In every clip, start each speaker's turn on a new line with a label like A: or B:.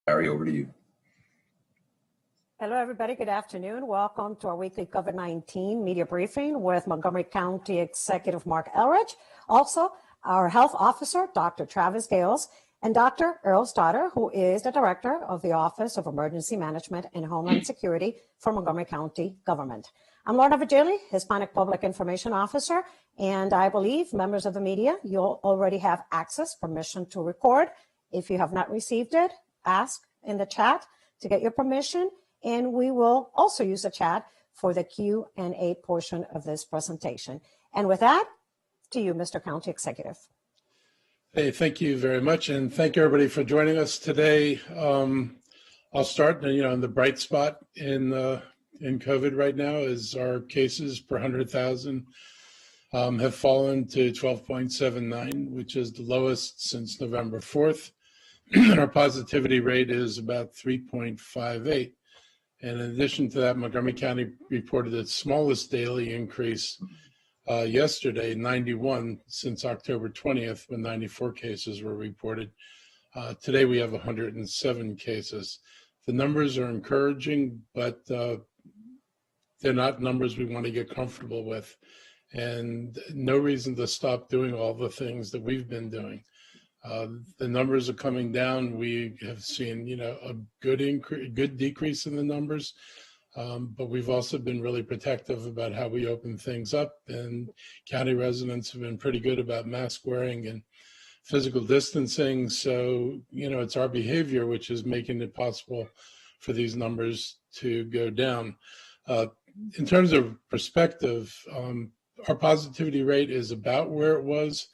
A: Barry, over to you.
B: Hello, everybody. Good afternoon. Welcome to our weekly COVID-19 media briefing with Montgomery County Executive Mark Elridge. Also, our health officer, Dr. Travis Gales, and Dr. Earl Stoddard, who is the director of the Office of Emergency Management and Homeland Security for Montgomery County Government. I'm Lorna Virgili, Hispanic Public Information Officer, and I believe members of the media, you'll already have access, permission to record. If you have not received it, ask in the chat to get your permission, and we will also use the chat for the Q&A portion of this presentation. And with that, to you, Mr. County Executive.
C: Hey, thank you very much, and thank you everybody for joining us today. I'll start. The bright spot in COVID right now is our cases per 100,000 have fallen to 12.79, which is the lowest since November 4th. Our positivity rate is about 3.58. And in addition to that, Montgomery County reported its smallest daily increase yesterday, 91, since October 20th, when 94 cases were reported. Today we have 107 cases. The numbers are encouraging, but they're not numbers we want to get comfortable with. And no reason to stop doing all the things that we've been doing. The numbers are coming down. We have seen, a good decrease in the numbers, but we've also been really protective about how we open things up. And county residents have been pretty good about mask wearing and physical distancing. So, it's our behavior which is making it possible for these numbers to go down. In terms of perspective, our positivity rate is about where it was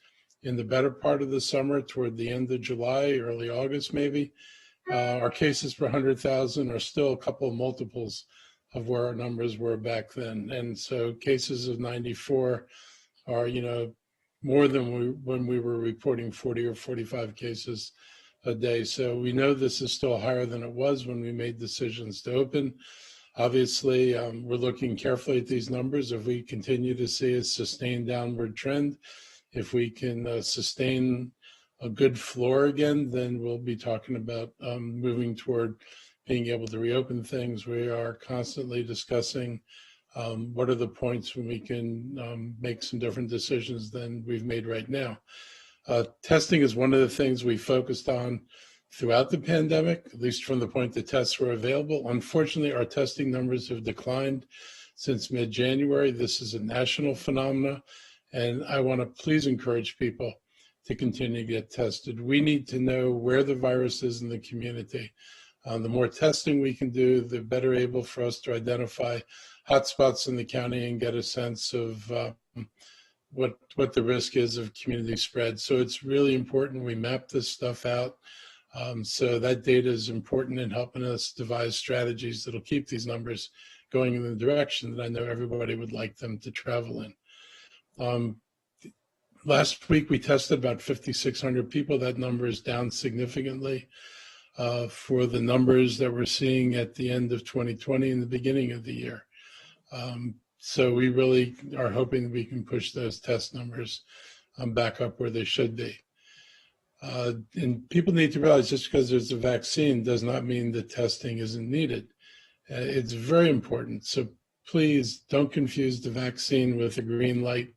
C: in the better part of the summer, toward the end of July, early August maybe. Our cases per 100,000 are still a couple of multiples of where our numbers were back then. And so cases of 94 are, more than when we were reporting 40 or 45 cases a day. So we know this is still higher than it was when we made decisions to open. Obviously, we're looking carefully at these numbers. If we continue to see a sustained downward trend, if we can sustain a good floor again, then we'll be talking about moving toward being able to reopen things. We are constantly discussing what are the points when we can make some different decisions than we've made right now. Testing is one of the things we focused on throughout the pandemic, at least from the point the tests were available. Unfortunately, our testing numbers have declined since mid-January. This is a national phenomenon. And I want to please encourage people to continue to get tested. We need to know where the virus is in the community. The more testing we can do, the better able for us to identify hotspots in the county and get a sense of what the risk is of community spread. So it's really important we map this stuff out. So that data is important in helping us devise strategies that'll keep these numbers going in the direction that I know everybody would like them to travel in. Last week we tested about 5,600 people. That number is down significantly for the numbers that we're seeing at the end of 2020 and the beginning of the year. So we really are hoping we can push those test numbers back up where they should be. And people need to realize just because there's a vaccine does not mean that testing isn't needed. It's very important. So please don't confuse the vaccine with a green light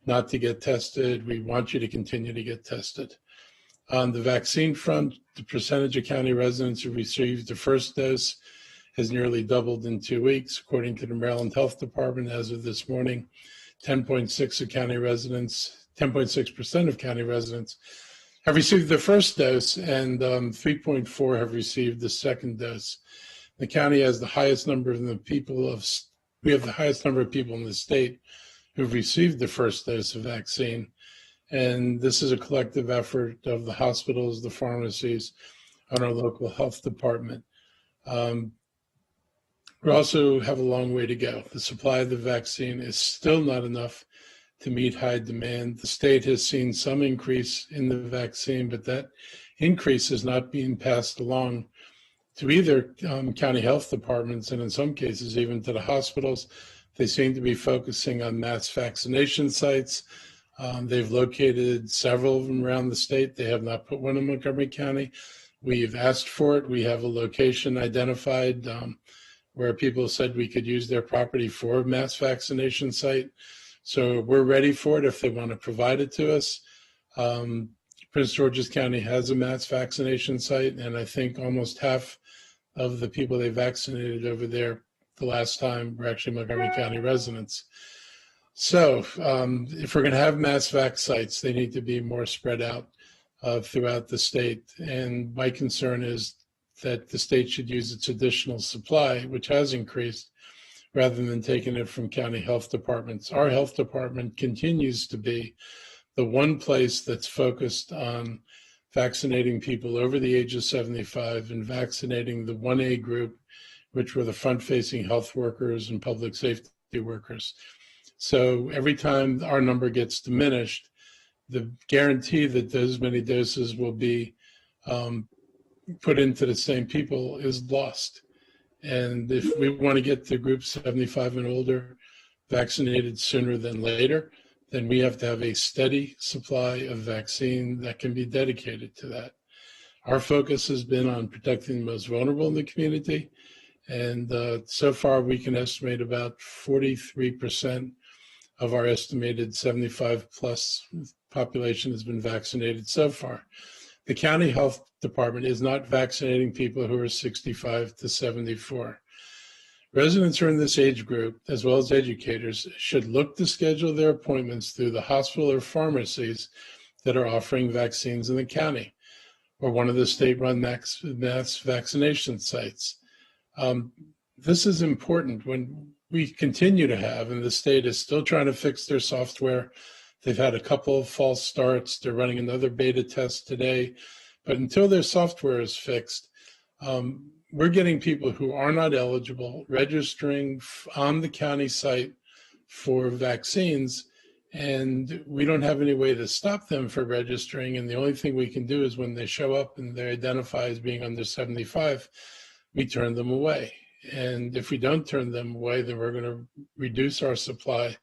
C: not to get tested. We want you to continue to get tested. On the vaccine front, the percentage of county residents who received the first dose has nearly doubled in 2 weeks, according to the Maryland Health Department. As of this morning, 10.6% of county residents have received the first dose, and 3.4% have received the second dose. The county has the highest number of people we have the highest number of people in the state who've received the first dose of vaccine. And this is a collective effort of the hospitals, the pharmacies, and our local health department. We also have a long way to go. The supply of the vaccine is still not enough to meet high demand. The state has seen some increase in the vaccine, but that increase is not being passed along to either county health departments, and in some cases even to the hospitals. They seem to be focusing on mass vaccination sites. They've located several of them around the state. They have not put one in Montgomery County. We've asked for it. We have a location identified where people said we could use their property for a mass vaccination site. So we're ready for it if they want to provide it to us. Prince George's County has a mass vaccination site, and I think almost half of the people they vaccinated over there the last time were actually Montgomery County residents. So if we're going to have mass vac sites, they need to be more spread out throughout the state. And my concern is that the state should use its additional supply, which has increased, rather than taking it from county health departments. Our health department continues to be the one place that's focused on vaccinating people over the age of 75 and vaccinating the 1A group, which were the front-facing health workers and public safety workers. So every time our number gets diminished, the guarantee that those many doses will be put into the same people is lost. And if we want to get the group 75 and older vaccinated sooner than later, then we have to have a steady supply of vaccine that can be dedicated to that. Our focus has been on protecting the most vulnerable in the community. And so far, we can estimate about 43% of our estimated 75 plus population has been vaccinated so far. The county health department is not vaccinating people who are 65 to 74. Residents who are in this age group, as well as educators, should look to schedule their appointments through the hospital or pharmacies that are offering vaccines in the county, or one of the state-run mass vaccination sites. This is important when we continue to have, and the state is still trying to fix their software. They've had a couple of false starts. They're running another beta test today. But until their software is fixed, we're getting people who are not eligible registering on the county site for vaccines, and we don't have any way to stop them from registering. And the only thing we can do is when they show up and they identify as being under 75, we turn them away. And if we don't turn them away, then we're going to reduce our supply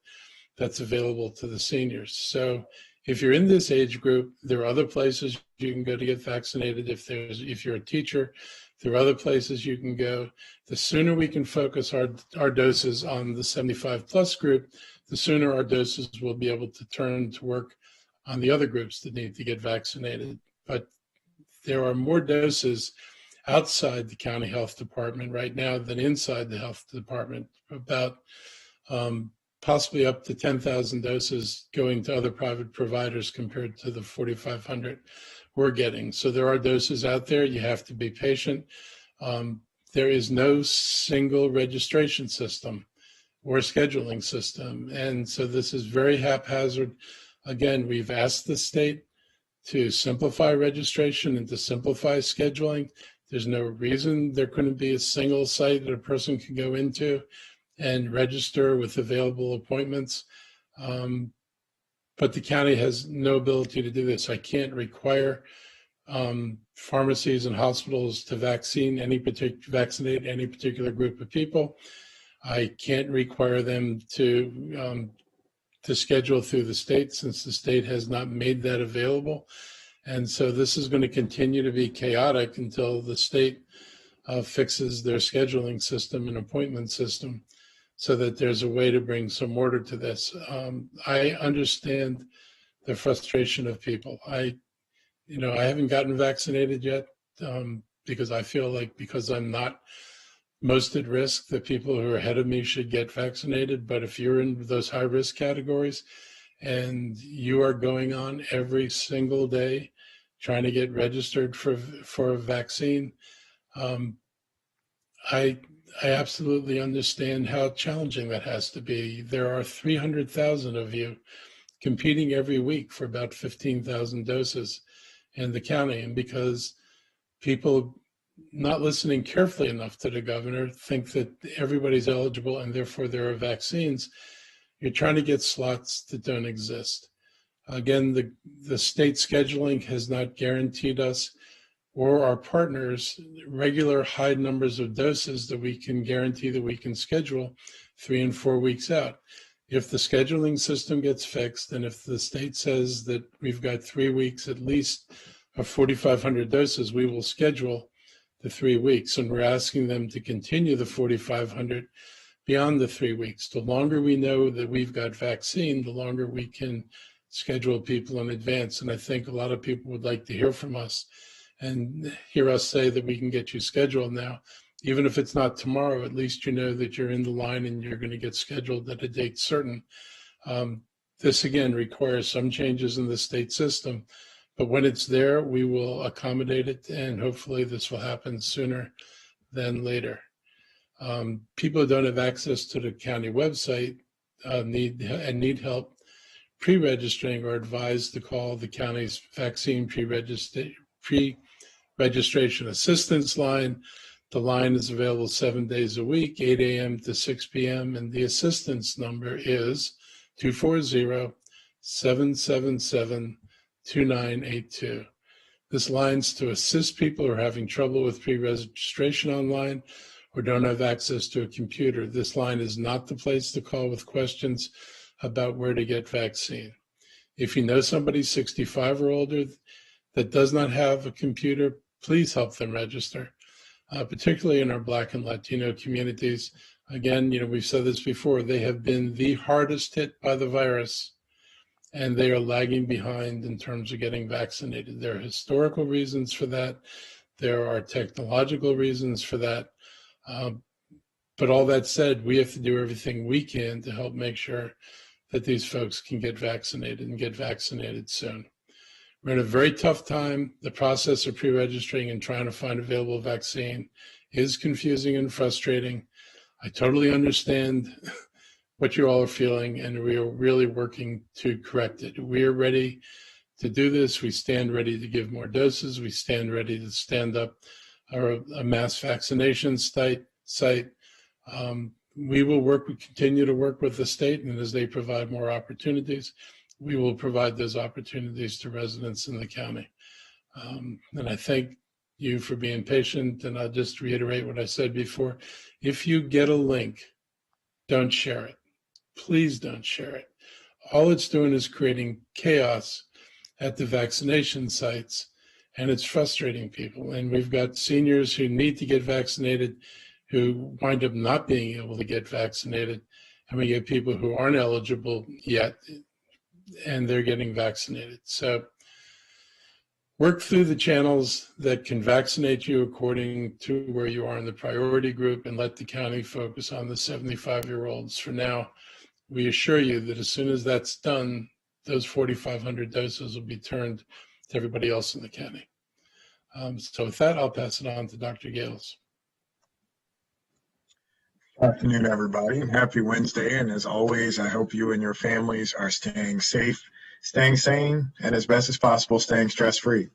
C: that's available to the seniors. So if you're in this age group, there are other places you can go to get vaccinated. If you're a teacher, there are other places you can go. The sooner we can focus our doses on the 75 plus group, the sooner our doses will be able to turn to work on the other groups that need to get vaccinated. But there are more doses outside the county health department right now than inside the health department, about possibly up to 10,000 doses going to other private providers compared to the 4,500 we're getting. So there are doses out there. You have to be patient. There is no single registration system or scheduling system. And so this is very haphazard. Again, we've asked the state to simplify registration and to simplify scheduling. There's no reason there couldn't be a single site that a person can go into and register with available appointments. But the county has no ability to do this. I can't require pharmacies and hospitals to vaccinate any particular group of people. I can't require them to schedule through the state, since the state has not made that available. And so this is going to continue to be chaotic until the state fixes their scheduling system and appointment system, so that there's a way to bring some order to this. I understand the frustration of people. I haven't gotten vaccinated yet because I feel like, because I'm not most at risk, the people who are ahead of me should get vaccinated. But if you're in those high risk categories and you are going on every single day trying to get registered for a vaccine, I absolutely understand how challenging that has to be. There are 300,000 of you competing every week for about 15,000 doses in the county. And because people not listening carefully enough to the governor think that everybody's eligible and therefore there are vaccines, you're trying to get slots that don't exist. Again, the state scheduling has not guaranteed us or our partners regular high numbers of doses that we can guarantee that we can schedule 3 and 4 weeks out. If the scheduling system gets fixed, and if the state says that we've got 3 weeks at least of 4,500 doses, we will schedule the 3 weeks, and we're asking them to continue the 4,500 beyond the 3 weeks. The longer we know that we've got vaccine, the longer we can schedule people in advance. And I think a lot of people would like to hear from us and hear us say that we can get you scheduled now. Even if it's not tomorrow, at least you know that you're in the line and you're going to get scheduled at a date certain. This, again, requires some changes in the state system, but when it's there, we will accommodate it, and hopefully this will happen sooner than later. People who don't have access to the county website need help pre-registering are advised to call the county's vaccine pre-registration assistance line. The line is available 7 days a week, 8 a.m. to 6 p.m., and the assistance number is 240-777-2982. This line's to assist people who are having trouble with pre-registration online or don't have access to a computer. This line is not the place to call with questions about where to get vaccine. If you know somebody 65 or older that does not have a computer, please help them register, particularly in our Black and Latino communities. Again, we've said this before, they have been the hardest hit by the virus, and they are lagging behind in terms of getting vaccinated. There are historical reasons for that. There are technological reasons for that. But all that said, we have to do everything we can to help make sure that these folks can get vaccinated and get vaccinated soon. We're in a very tough time. The process of pre-registering and trying to find available vaccine is confusing and frustrating. I totally understand what you all are feeling, and we are really working to correct it. We are ready to do this. We stand ready to give more doses. We stand ready to stand up a mass vaccination site. We continue to work with the state, and as they provide more opportunities, we will provide those opportunities to residents in the county. And I thank you for being patient, and I'll just reiterate what I said before. If you get a link, don't share it. Please don't share it. All it's doing is creating chaos at the vaccination sites, and it's frustrating people. And we've got seniors who need to get vaccinated who wind up not being able to get vaccinated, and we get people who aren't eligible yet, and they're getting vaccinated. So work through the channels that can vaccinate you according to where you are in the priority group, and let the county focus on the 75-year-olds for now. We assure you that as soon as that's done, those 4,500 doses will be turned to everybody else in the county. So with that, I'll pass it on to Dr. Gales.
A: Good afternoon, everybody, and happy Wednesday. And as always, I hope you and your families are staying safe, staying sane, and as best as possible, staying stress-free.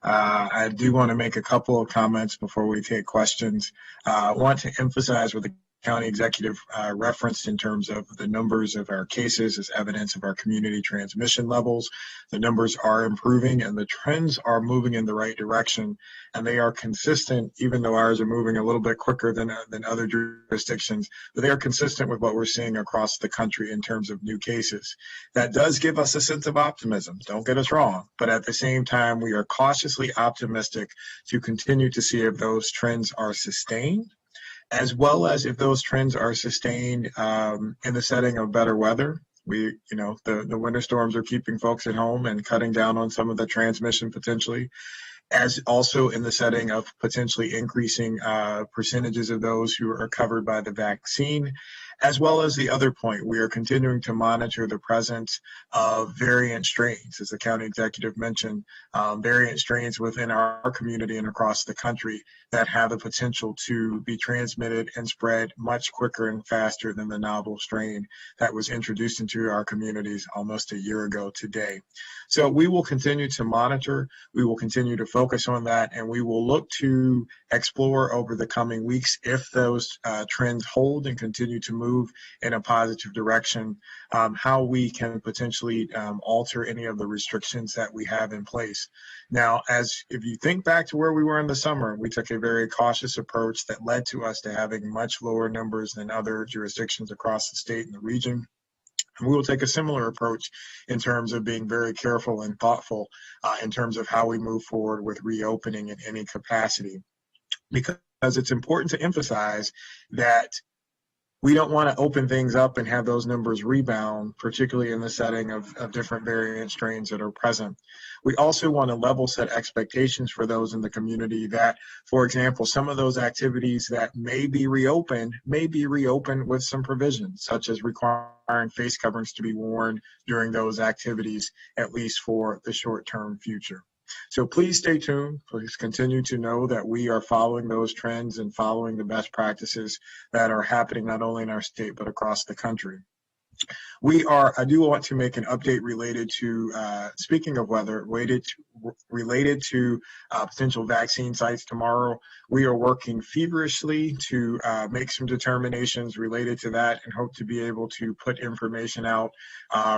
A: I do want to make a couple of comments before we take questions. I want to emphasize what the county executive referenced in terms of the numbers of our cases as evidence of our community transmission levels. The numbers are improving and the trends are moving in the right direction, and they are consistent, even though ours are moving a little bit quicker than other jurisdictions, but they are consistent with what we're seeing across the country in terms of new cases. That does give us a sense of optimism, don't get us wrong, but at the same time, we are cautiously optimistic to continue to see if those trends are sustained, as well as if those trends are sustained in the setting of better weather. The winter storms are keeping folks at home and cutting down on some of the transmission potentially, as also in the setting of potentially increasing percentages of those who are covered by the vaccine. As well as the other point, we are continuing to monitor the presence of variant strains, as the county executive mentioned, variant strains within our community and across the country that have the potential to be transmitted and spread much quicker and faster than the novel strain that was introduced into our communities almost a year ago today. So we will continue to monitor, we will continue to focus on that, and we will look to explore over the coming weeks if those trends hold and continue to move in a positive direction, how we can potentially alter any of the restrictions that we have in place. Now, if you think back to where we were in the summer, we took a very cautious approach that led to us to having much lower numbers than other jurisdictions across the state and the region. And we will take a similar approach in terms of being very careful and thoughtful in terms of how we move forward with reopening in any capacity, because it's important to emphasize that we don't want to open things up and have those numbers rebound, particularly in the setting of different variant strains that are present. We also want to level set expectations for those in the community that, for example, some of those activities that may be reopened with some provisions, such as requiring face coverings to be worn during those activities, at least for the short-term future. So please stay tuned. Please continue to know that we are following those trends and following the best practices that are happening not only in our state, but across the country. I do want to make an update related to, speaking of weather, related to potential vaccine sites tomorrow. We are working feverishly to make some determinations related to that and hope to be able to put information out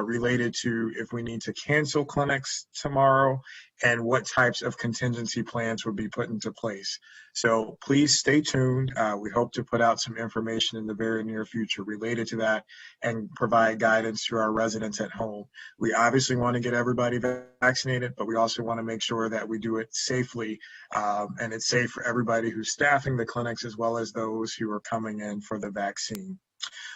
A: related to if we need to cancel clinics tomorrow and what types of contingency plans would be put into place. So please stay tuned. We hope to put out some information in the very near future related to that and provide guidance to our residents at home. We obviously want to get everybody vaccinated, but we also want to make sure that we do it safely and it's safe for everybody who's staffing the clinics as well as those who are coming in for the vaccine.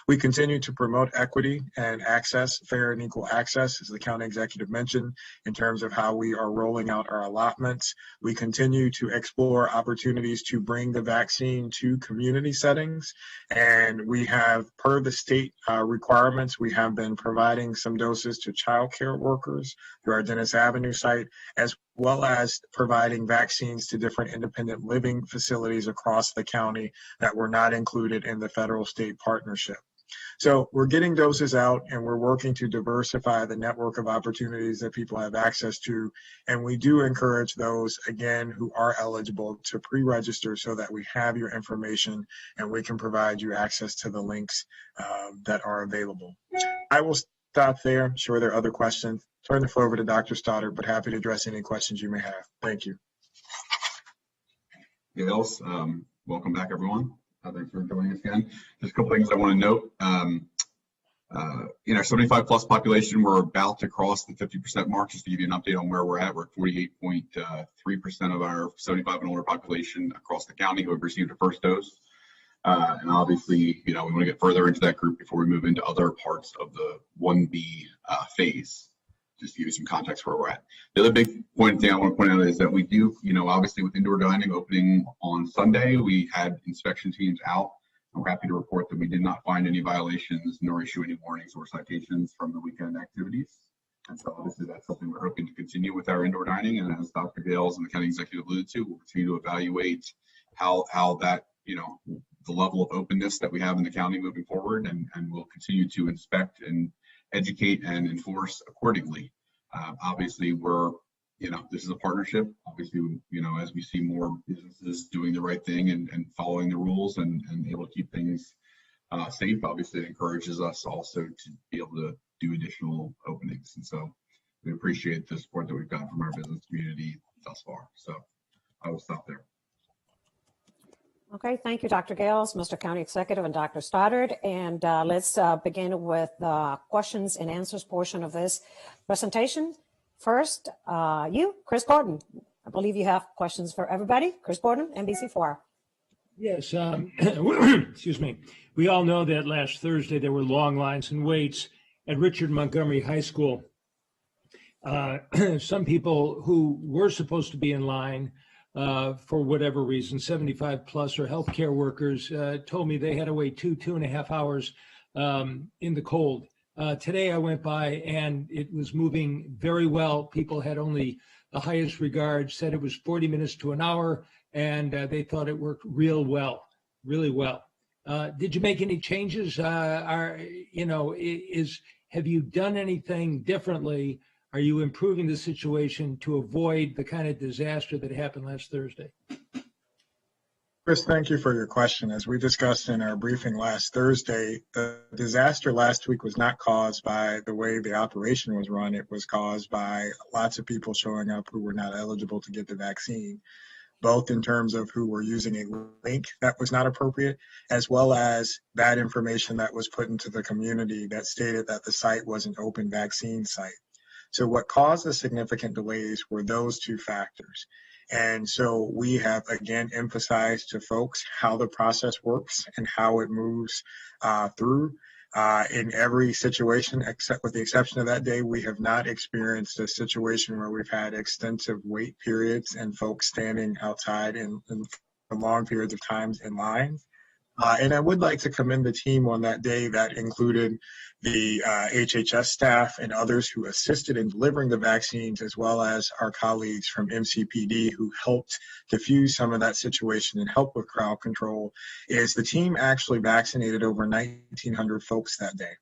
A: We continue to promote equity and access, fair and equal access, as the county executive mentioned, in terms of how we are rolling out our allotments. We continue to explore opportunities to bring the vaccine to community settings. And we have, per the state requirements, we have been providing some doses to child care workers through our Dennis Avenue site, as well as providing vaccines to different independent living facilities across the county that were not included in the federal-state partnership. So we're getting doses out and we're working to diversify the network of opportunities that people have access to. And we do encourage those, again, who are eligible to pre-register so that we have your information and we can provide you access to the links that are available. I will stop there. I'm sure there are other questions. Turn the floor over to Dr. Stoddard, but happy to address any questions you may have. Thank you.
D: Gales, welcome back, everyone. Thanks for joining us again. Just a couple things I want to note. In our 75 plus population, we're about to cross the 50% mark. Just to give you an update on where we're at, we're at 48.3% of our 75 and older population across the county who have received a first dose. And obviously, we want to get further into that group before we move into other parts of the 1B phase. Just to give you some context where we're at. The other big thing I want to point out is that we do, obviously with indoor dining opening on Sunday, we had inspection teams out. I'm happy to report that we did not find any violations nor issue any warnings or citations from the weekend activities. And so obviously that's something we're hoping to continue with our indoor dining. And as Dr. Gales and the county executive alluded to, we'll continue to evaluate how that, the level of openness that we have in the county moving forward, and we'll continue to inspect and educate and enforce accordingly. Obviously, this is a partnership. Obviously, as we see more businesses doing the right thing and following the rules and able to keep things safe, obviously it encourages us also to be able to do additional openings. And so we appreciate the support that we've gotten from our business community thus far. So I will stop there.
B: Okay, thank you, Dr. Gales, Mr. County Executive, and Dr. Stoddard. And let's begin with the questions and answers portion of this presentation. First, Chris Gordon. I believe you have questions for everybody. Chris Gordon, NBC4.
E: Yes, excuse me. We all know that last Thursday there were long lines and waits at Richard Montgomery High School. Some people who were supposed to be in line for whatever reason, 75 plus or healthcare workers, told me they had to wait 2.5 hours in the cold. Today I went by and it was moving very well. People had only the highest regard, said it was 40 minutes to an hour, and they thought it worked really well. Did you make any changes? Have you done anything differently? Are you improving the situation to avoid the kind of disaster that happened last Thursday?
A: Chris, thank you for your question. As we discussed in our briefing last Thursday, the disaster last week was not caused by the way the operation was run. It was caused by lots of people showing up who were not eligible to get the vaccine. both in terms of who were using a link that was not appropriate, as well as that information that was put into the community that stated that the site was an open vaccine site. So what caused the significant delays were those two factors. And so we have again emphasized to folks how the process works and how it moves through. In every situation, except with the exception of that day, we have not experienced a situation where we've had extensive wait periods and folks standing outside for long periods of times in lines. And I would like to commend the team on that day that included the HHS staff and others who assisted in delivering the vaccines, as well as our colleagues from MCPD who helped diffuse some of that situation and help with crowd control. Is the team actually vaccinated over 1,900 folks that day.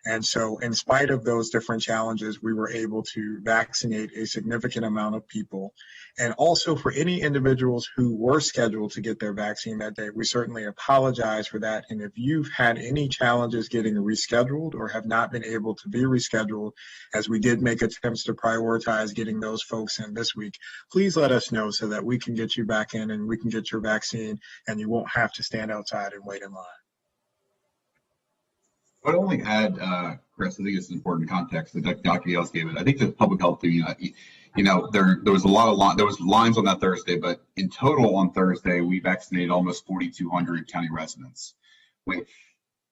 A: And so in spite of those different challenges, we were able to vaccinate a significant amount of people. And also for any individuals who were scheduled to get their vaccine that day, we certainly apologize for that. And if you've had any challenges getting rescheduled or have not been able to be rescheduled, as we did make attempts to prioritize getting those folks in this week, please let us know so that we can get you back in and we can get your vaccine and you won't have to stand outside and wait in line.
D: I'd only add, Chris, I think this is important context that Dr. Yales gave it. I think the public health team, there was there was lines on that Thursday, but in total on Thursday, we vaccinated almost 4,200 county residents, which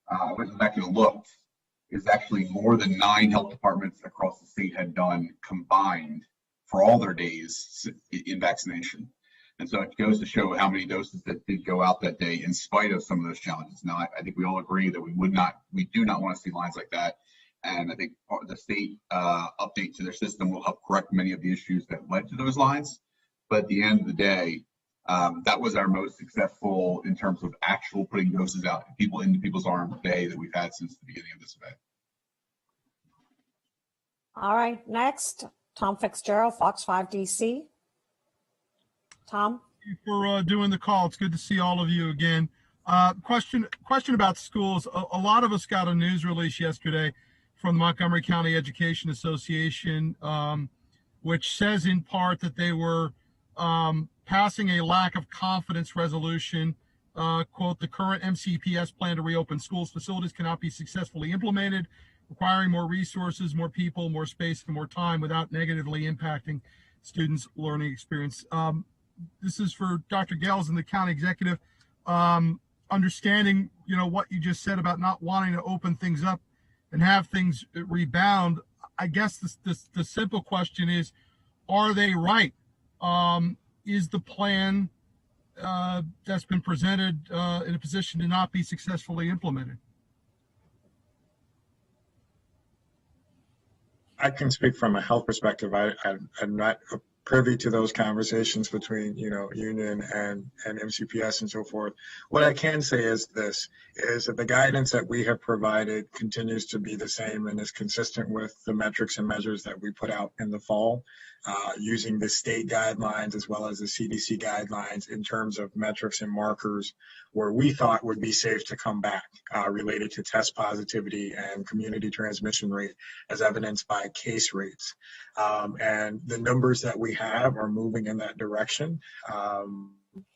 D: I went back and looked, is actually more than 9 health departments across the state had done combined for all their days in vaccination. And so it goes to show how many doses that did go out that day in spite of some of those challenges. Now, I think we all agree that we do not want to see lines like that. And I think the state update to their system will help correct many of the issues that led to those lines. But at the end of the day, that was our most successful in terms of actual putting doses out into people's arms day that we've had since the beginning of this event.
B: All right, next, Tom Fitzgerald, Fox 5 DC. Tom?
F: Thank you for doing the call. It's good to see all of you again. Question about schools. A lot of us got a news release yesterday from the Montgomery County Education Association, which says in part that they were passing a lack of confidence resolution. Quote, the current MCPS plan to reopen schools facilities cannot be successfully implemented, requiring more resources, more people, more space, and more time without negatively impacting students' learning experience. This is for Dr. Gales and the county executive. Understanding, what you just said about not wanting to open things up and have things rebound. I guess the simple question is, are they right? Is the plan that's been presented in a position to not be successfully implemented?
A: I can speak from a health perspective. I'm not privy to those conversations between, union and MCPS and so forth. What I can say is this, is that the guidance that we have provided continues to be the same and is consistent with the metrics and measures that we put out in the fall, using the state guidelines as well as the CDC guidelines in terms of metrics and markers where we thought would be safe to come back related to test positivity and community transmission rate as evidenced by case rates. And the numbers that we have are moving in that direction,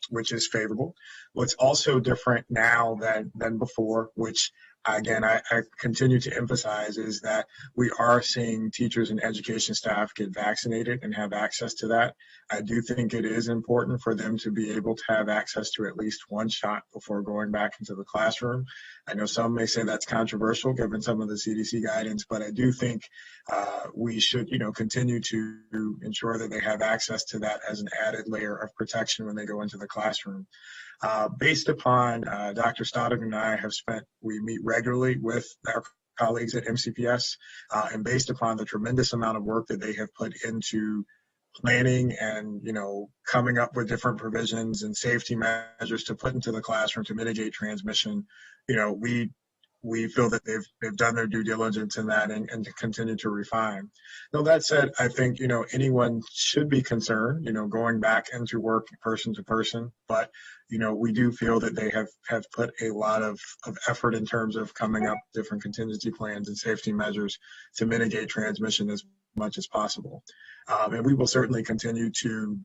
A: which is favorable. What's also different now than before, which again, I continue to emphasize, is that we are seeing teachers and education staff get vaccinated and have access to that. I do think it is important for them to be able to have access to at least one shot before going back into the classroom. I know some may say that's controversial given some of the CDC guidance, but I do think we should, continue to ensure that they have access to that as an added layer of protection when they go into the classroom. Based upon Dr. Stoddard and I we meet regularly with our colleagues at MCPS, and based upon the tremendous amount of work that they have put into planning and, coming up with different provisions and safety measures to put into the classroom to mitigate transmission, we feel that they've done their due diligence in that and to continue to refine. Now, that said, I think, anyone should be concerned, going back into work person to person, but, we do feel that they have put a lot of effort in terms of coming up with different contingency plans and safety measures to mitigate transmission as much as possible. And we will certainly continue to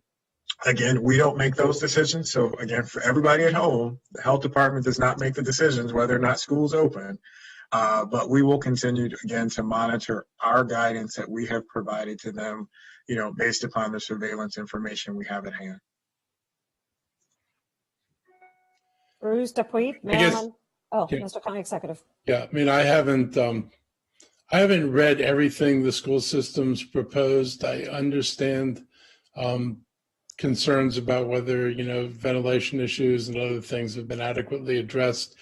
A: Again, we don't make those decisions. So again, for everybody at home, the health department does not make the decisions whether or not school's open. But we will continue to, again, to monitor our guidance that we have provided to them, based upon the surveillance information we have at hand.
B: Bruce Dupuy,
C: I guess,
B: Maryland. Oh,
C: yeah.
B: Mr. County Executive.
C: Yeah, I mean, I haven't read everything the school system's proposed. I understand concerns about whether, ventilation issues and other things have been adequately addressed,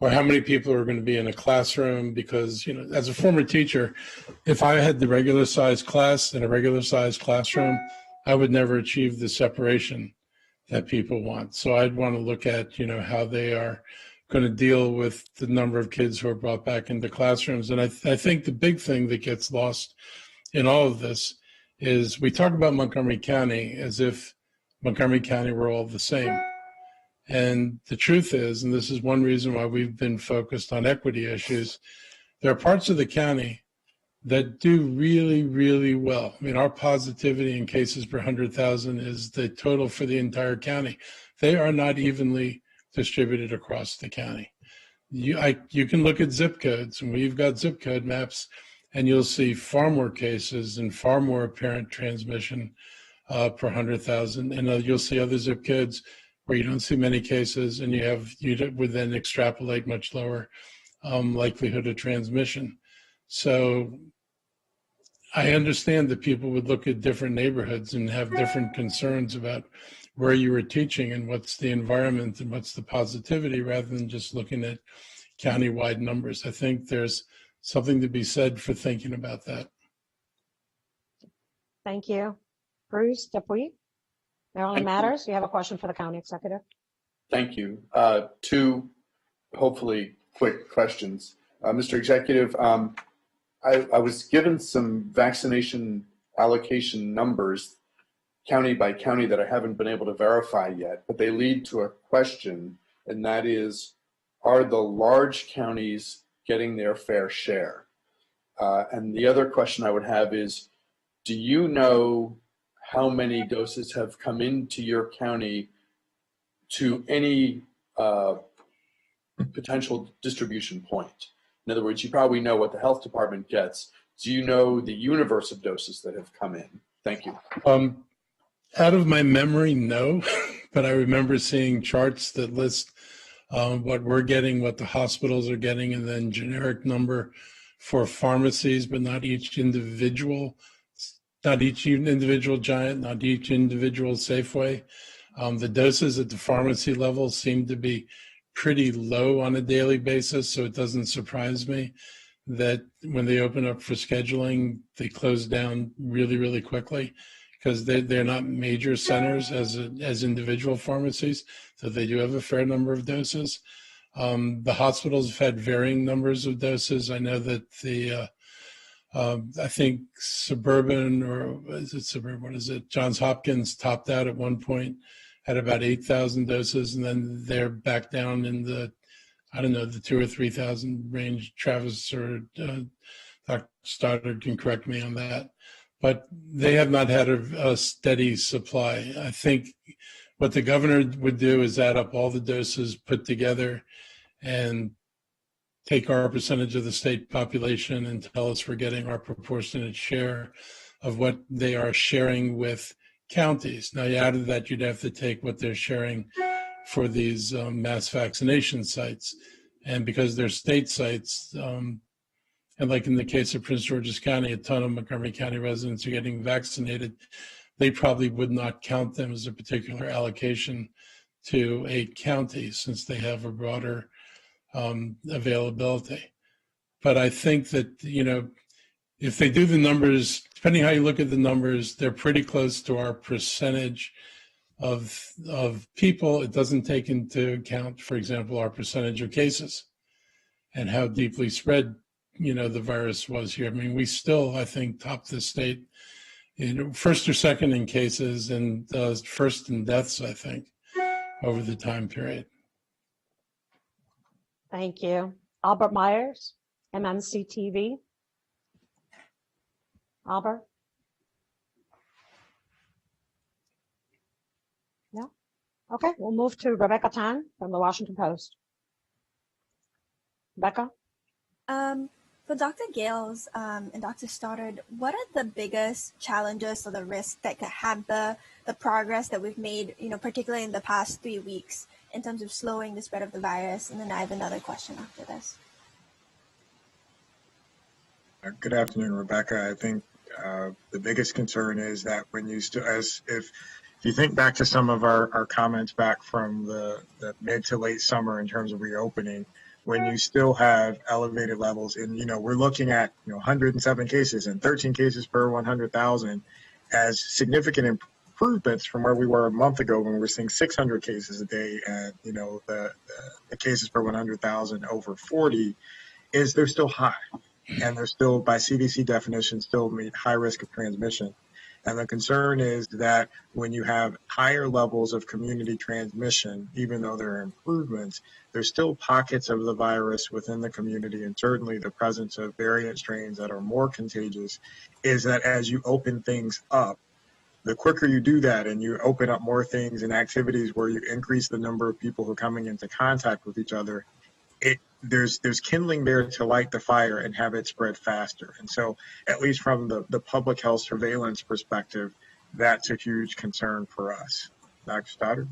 C: or how many people are going to be in a classroom. Because, as a former teacher, if I had the regular sized class in a regular sized classroom, I would never achieve the separation that people want. So I'd want to look at, how they are going to deal with the number of kids who are brought back into classrooms. And I think the big thing that gets lost in all of this is we talk about Montgomery County as if Montgomery County were all the same. And the truth is, and this is one reason why we've been focused on equity issues, there are parts of the county that do really, really well. I mean, our positivity in cases per 100,000 is the total for the entire county. They are not evenly distributed across the county. You can look at zip codes, and we've got zip code maps, and you'll see far more cases and far more apparent transmission per 100,000. And you'll see other zip codes where you don't see many cases, and you would then extrapolate much lower likelihood of transmission. So I understand that people would look at different neighborhoods and have different concerns about where you were teaching and what's the environment and what's the positivity, rather than just looking at countywide numbers. I think there's something to be said for thinking about that.
B: Thank you. Bruce Dupuy, Maryland Matters. You have a question for the County Executive?
G: Thank you. Two hopefully quick questions. Mr. Executive, I was given some vaccination allocation numbers county by county that I haven't been able to verify yet, but they lead to a question, and that is, are the large counties getting their fair share? And the other question I would have is, do you know how many doses have come into your county to any potential distribution point? In other words, you probably know what the health department gets. Do you know the universe of doses that have come in? Thank you.
C: Out of my memory, no, but I remember seeing charts that list what we're getting, what the hospitals are getting, and then generic number for pharmacies, but not each individual Giant, not each individual Safeway. The doses at the pharmacy level seem to be pretty low on a daily basis, so it doesn't surprise me that when they open up for scheduling, they close down really, really quickly, because they're not major centers as individual pharmacies, so they do have a fair number of doses. The hospitals have had varying numbers of doses. I know that I think Suburban, or is it Suburban? What is it? Johns Hopkins topped out at one point at about 8,000 doses, and then they're back down in the 2,000 or 3,000 range. Travis or Dr. Stoddard can correct me on that. But they have not had a steady supply. I think what the governor would do is add up all the doses put together and take our percentage of the state population and tell us we're getting our proportionate share of what they are sharing with counties. Now, out of that, you'd have to take what they're sharing for these mass vaccination sites. And because they're state sites, and like in the case of Prince George's County, a ton of Montgomery County residents are getting vaccinated, they probably would not count them as a particular allocation to a county, since they have a broader availability. But I think that, if they do the numbers, depending how you look at the numbers, they're pretty close to our percentage of people. It doesn't take into account, for example, our percentage of cases and how deeply spread, the virus was here. I mean, we still, I think, top the state, first or second in cases, and first in deaths, I think, over the time period.
B: Thank you. Albert Myers, MNC TV. Albert? Okay, we'll move to Rebecca Tan from the Washington Post. Rebecca?
H: For Dr. Gales and Dr. Stoddard, what are the biggest challenges or the risks that could hamper the progress that we've made, particularly in the past 3 weeks in terms of slowing the spread of the virus? And then I have another question after this.
A: Good afternoon, Rebecca. I think the biggest concern is that when you if you think back to some of our comments back from the mid to late summer in terms of reopening, when you still have elevated levels, and we're looking at 107 cases and 13 cases per 100,000 as significant improvements from where we were a month ago when we were seeing 600 cases a day, and the cases per 100,000 over 40 they're still high. And they're still, by CDC definition, still meet high risk of transmission. And the concern is that when you have higher levels of community transmission, even though there are improvements, there's still pockets of the virus within the community, and certainly the presence of variant strains that are more contagious, is that as you open things up, the quicker you do that and you open up more things and activities where you increase the number of people who are coming into contact with each other, there's kindling there to light the fire and have it spread faster. And so, at least from the public health surveillance perspective, that's a huge concern for us. Dr. Stoddard?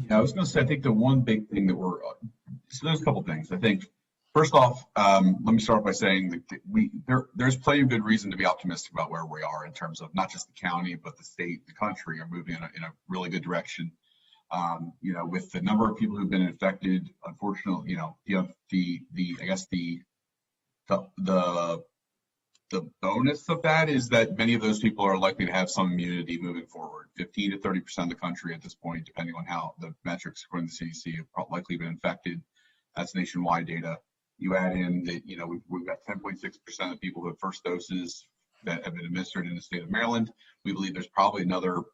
D: Yeah, I was going to say, I think the one big thing that so there's a couple things. I think, first off, let me start by saying that there's plenty of good reason to be optimistic about where we are in terms of not just the county, but the state, the country are moving in a really good direction. With the number of people who've been infected, unfortunately, the bonus of that is that many of those people are likely to have some immunity moving forward. 15 to 30% of the country at this point, depending on how the metrics according to the CDC, have likely been infected. That's nationwide data. You add in that, we've got 10.6% of people who have first doses that have been administered in the state of Maryland. We believe there's probably another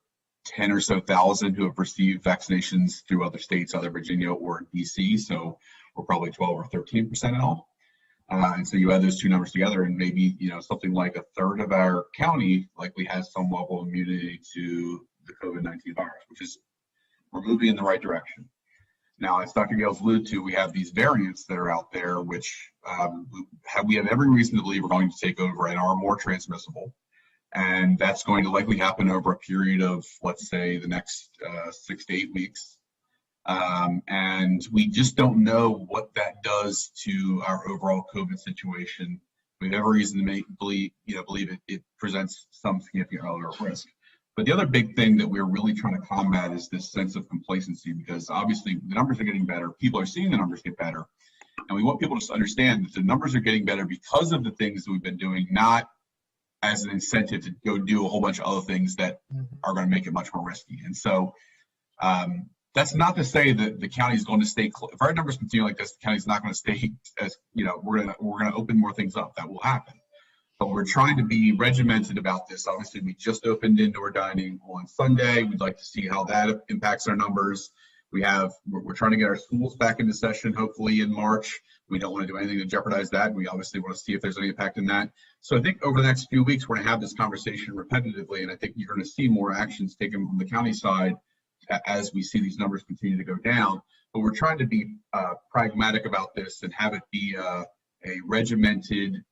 D: 10 or so thousand who have received vaccinations through other states, either Virginia or DC. So we're probably 12 or 13% in all. And so you add those two numbers together, and maybe something like a third of our county likely has some level of immunity to the COVID-19 virus, which is, we're moving in the right direction. Now, as Dr. Gales alluded to, we have these variants that are out there, which we have every reason to believe are going to take over and are more transmissible. And that's going to likely happen over a period of, let's say, the next 6 to 8 weeks. And we just don't know what that does to our overall COVID situation. We have every reason to believe it presents some significant other risk. But the other big thing that we're really trying to combat is this sense of complacency, because obviously the numbers are getting better. People are seeing the numbers get better. And we want people to understand that the numbers are getting better because of the things that we've been doing, not as an incentive to go do a whole bunch of other things that are going to make it much more risky. And so that's not to say that the county is going to stay if our numbers continue like this, the county's not going to stay as, we're going to open more things up. That will happen. But we're trying to be regimented about this. Obviously, we just opened indoor dining on Sunday. We'd like to see how that impacts our numbers. We're trying to get our schools back into session, hopefully in March. We don't want to do anything to jeopardize that. We obviously want to see if there's any impact in that. So I think over the next few weeks, we're going to have this conversation repetitively, and I think you're going to see more actions taken from the county side as we see these numbers continue to go down. But we're trying to be pragmatic about this and have it be a regimented,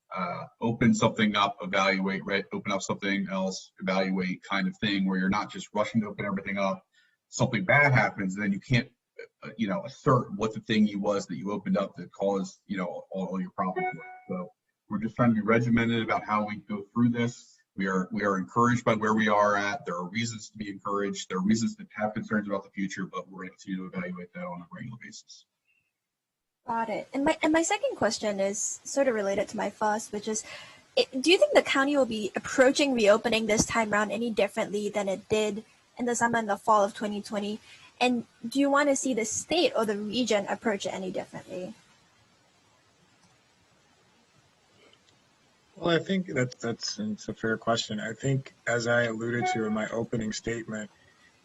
D: open something up, evaluate, open up something else, evaluate kind of thing, where you're not just rushing to open everything up. Something bad happens, and then you can't, assert what the thing was that you opened up that caused, all your problems. So we're just trying to be regimented about how we go through this. We are encouraged by where we are at. There are reasons to be encouraged. There are reasons to have concerns about the future, but we're going to continue to evaluate that on a regular basis.
H: Got it. And my second question is sort of related to my first, which is, do you think the county will be approaching reopening this time around any differently than it did in the summer and the fall of 2020? And do you want to see the state or the region approach it any differently?
A: Well, I think it's a fair question. I think, as I alluded to in my opening statement,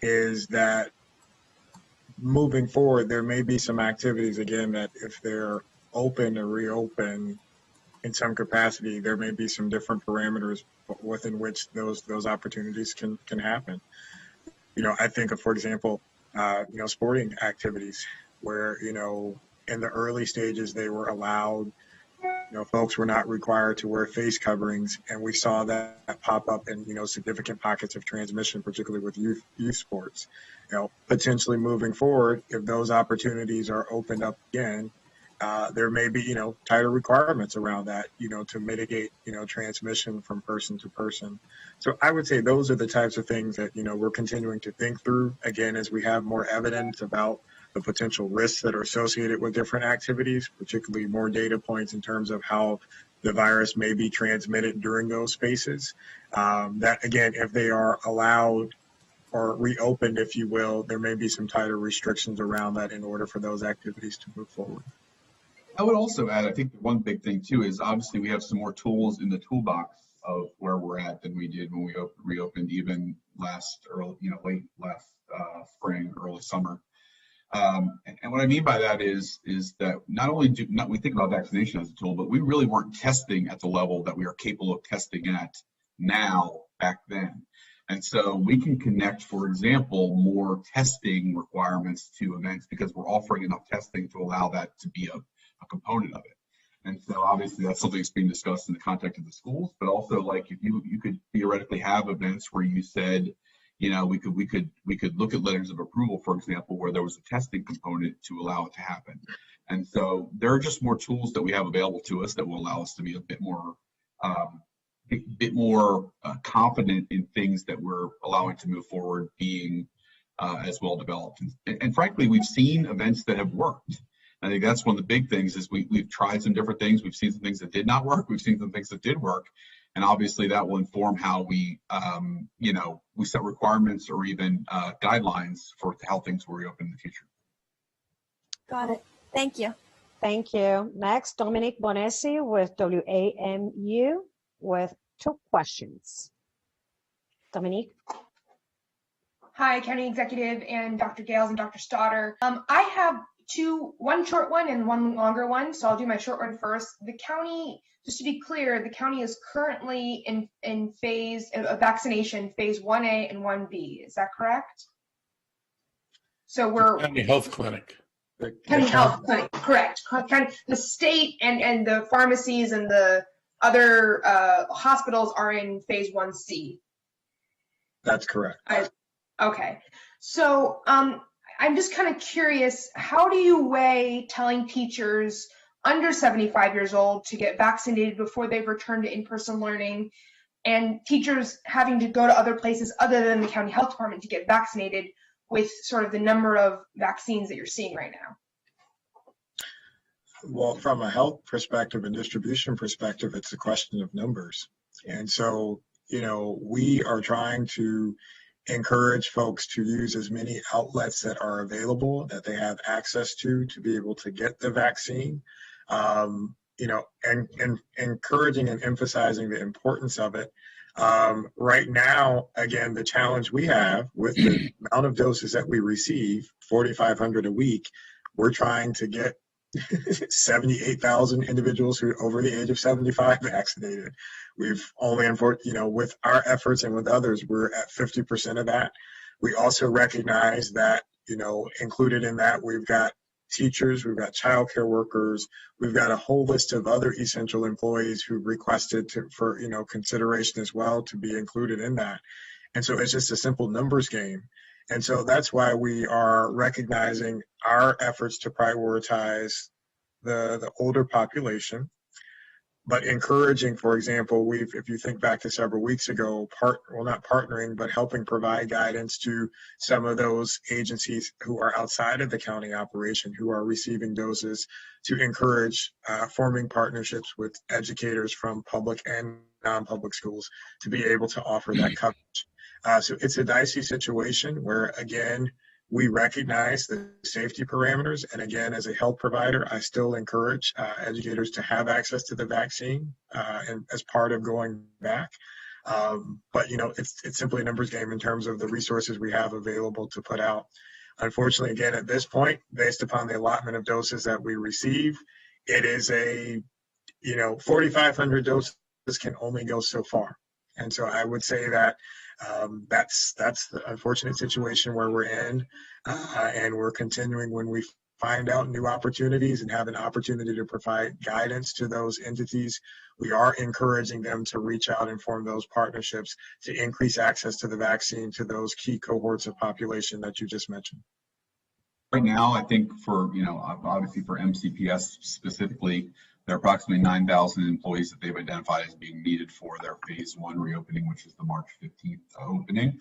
A: is that moving forward, there may be some activities, again, that if they're open or reopen in some capacity, there may be some different parameters within which those opportunities can happen. I think of, for example, sporting activities where, in the early stages, they were allowed, folks were not required to wear face coverings. And we saw that pop up in, significant pockets of transmission, particularly with youth sports. Potentially moving forward, if those opportunities are opened up again, there may be, tighter requirements around that, to mitigate, transmission from person to person. So I would say those are the types of things that, we're continuing to think through, again, as we have more evidence about the potential risks that are associated with different activities, particularly more data points in terms of how the virus may be transmitted during those spaces. That, again, if they are allowed or reopened, if you will, there may be some tighter restrictions around that in order for those activities to move forward.
D: I would also add, I think one big thing too is obviously we have some more tools in the toolbox of where we're at than we did when we reopened even late last spring, early summer. And what I mean by that is that not only do we think about vaccination as a tool, but we really weren't testing at the level that we are capable of testing at now back then. And so we can connect, for example, more testing requirements to events because we're offering enough testing to allow that to be a component of it. And so obviously that's something that's being discussed in the context of the schools, but also like if you could theoretically have events where you said, we could look at letters of approval, for example, where there was a testing component to allow it to happen. And so there are just more tools that we have available to us that will allow us to be a bit more confident in things that we're allowing to move forward being as well developed. And frankly, we've seen events that have worked. I think that's one of the big things is we've tried some different things. We've seen some things that did not work. We've seen some things that did work. And obviously that will inform how we set requirements or even guidelines for how things will reopen in the future.
H: Got it. Thank you.
B: Thank you. Next, Dominique Bonessi with WAMU with 2 questions. Dominique.
I: Hi, County Executive and Dr. Gales and Dr. Stoddard. I have one short one and one longer one, so I'll do my short one first. The county, just to be clear, the county is currently in phase of vaccination, phase 1A and 1B. Is that correct? So we're
C: County Health Clinic.
I: County Health Clinic, correct. The state and the pharmacies and the other hospitals are in phase 1C.
A: That's correct.
I: Okay. So I'm just kind of curious, how do you weigh telling teachers under 75 years old to get vaccinated before they've returned to in-person learning, and teachers having to go to other places other than the county health department to get vaccinated with sort of the number of vaccines that you're seeing right now?
A: Well, from a health perspective and distribution perspective, it's a question of numbers. And so, we are trying to encourage folks to use as many outlets that are available, that they have access to be able to get the vaccine, and encouraging and emphasizing the importance of it. Right now, again, the challenge we have with the amount of doses that we receive, 4,500 a week, we're trying to get 78,000 individuals who are over the age of 75 vaccinated. We've only, with our efforts and with others, we're at 50% of that. We also recognize that, included in that, we've got teachers, we've got childcare workers, we've got a whole list of other essential employees who requested for consideration as well to be included in that. And so it's just a simple numbers game. And so that's why we are recognizing our efforts to prioritize the older population, but encouraging, for example, if you think back to several weeks ago, not partnering, but helping provide guidance to some of those agencies who are outside of the county operation, who are receiving doses, to encourage forming partnerships with educators from public and non-public schools to be able to offer that coverage. So it's a dicey situation where, again, we recognize the safety parameters. And again, as a health provider, I still encourage educators to have access to the vaccine and as part of going back. But, it's simply a numbers game in terms of the resources we have available to put out. Unfortunately, again, at this point, based upon the allotment of doses that we receive, it is 4,500 doses can only go so far. And so I would say that That's the unfortunate situation where we're in, and we're continuing when we find out new opportunities and have an opportunity to provide guidance to those entities. We are encouraging them to reach out and form those partnerships to increase access to the vaccine to those key cohorts of population that you just mentioned.
D: Right now, I think for, obviously for MCPS specifically, there are approximately 9,000 employees that they've identified as being needed for their phase 1 reopening, which is the March 15th opening.